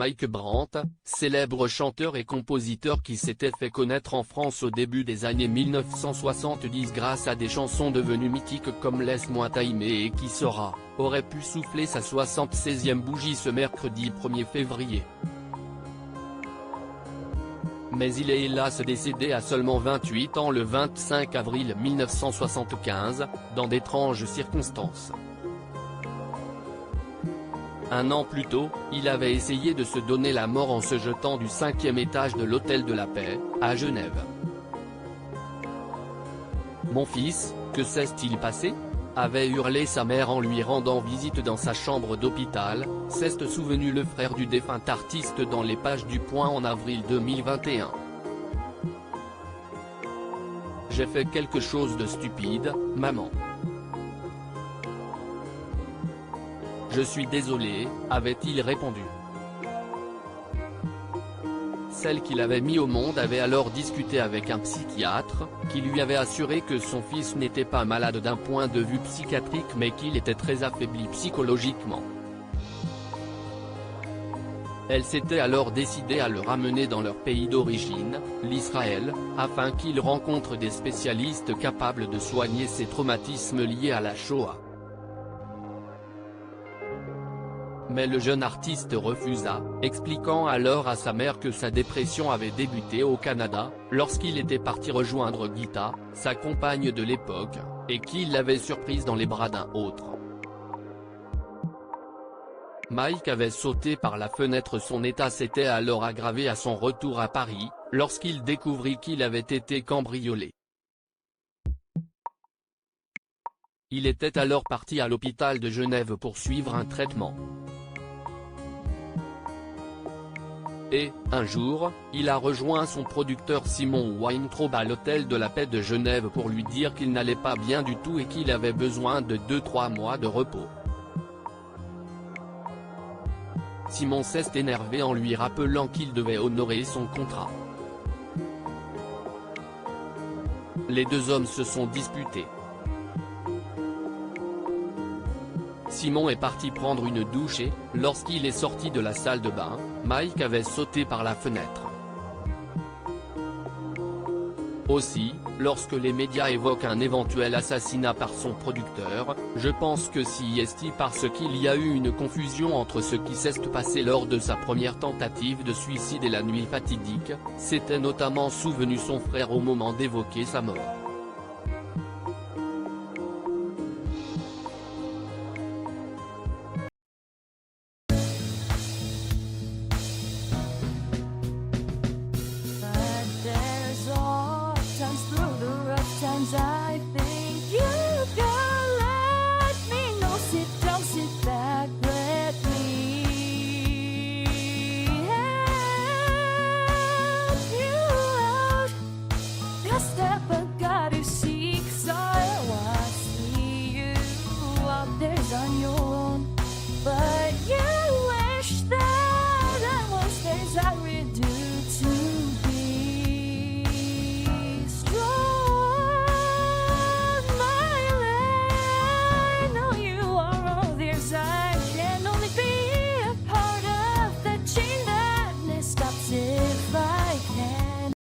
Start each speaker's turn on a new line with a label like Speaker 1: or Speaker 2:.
Speaker 1: Mike Brandt, célèbre chanteur et compositeur qui s'était fait connaître en France au début des années 1970 grâce à des chansons devenues mythiques comme Laisse-moi t'aimer et Qui sera, aurait pu souffler sa 76e bougie ce mercredi 1er février. Mais il est hélas décédé à seulement 28 ans le 25 avril 1975, dans d'étranges circonstances. Un an plus tôt, il avait essayé de se donner la mort en se jetant du 5e étage de l'Hôtel de la Paix, à Genève. « Mon fils, que s'est-il passé ?» avait hurlé sa mère en lui rendant visite dans sa chambre d'hôpital, s'est souvenu le frère du défunt artiste dans les pages du Point en avril 2021. « J'ai fait quelque chose de stupide, maman. Je suis désolé, avait-il répondu. Celle qu'il avait mis au monde avait alors discuté avec un psychiatre, qui lui avait assuré que son fils n'était pas malade d'un point de vue psychiatrique mais qu'il était très affaibli psychologiquement. Elle s'était alors décidée à le ramener dans leur pays d'origine, l'Israël, afin qu'il rencontre des spécialistes capables de soigner ses traumatismes liés à la Shoah. Mais le jeune artiste refusa, expliquant alors à sa mère que sa dépression avait débuté au Canada, lorsqu'il était parti rejoindre Gita, sa compagne de l'époque, et qu'il l'avait surprise dans les bras d'un autre. Mike avait sauté par la fenêtre. Son état s'était alors aggravé à son retour à Paris, lorsqu'il découvrit qu'il avait été cambriolé. Il était alors parti à l'hôpital de Genève pour suivre un traitement. Et, un jour, il a rejoint son producteur Simon Weintraub à l'Hôtel de la Paix de Genève pour lui dire qu'il n'allait pas bien du tout et qu'il avait besoin de 2-3 mois de repos. Simon s'est énervé en lui rappelant qu'il devait honorer son contrat. Les deux hommes se sont disputés. Simon est parti prendre une douche et, lorsqu'il est sorti de la salle de bain, Mike avait sauté par la fenêtre. Aussi, lorsque les médias évoquent un éventuel assassinat par son producteur, je pense que c'est parce qu'il y a eu une confusion entre ce qui s'est passé lors de sa première tentative de suicide et la nuit fatidique, s'était notamment souvenu son frère au moment d'évoquer sa mort.
Speaker 2: Through the rough times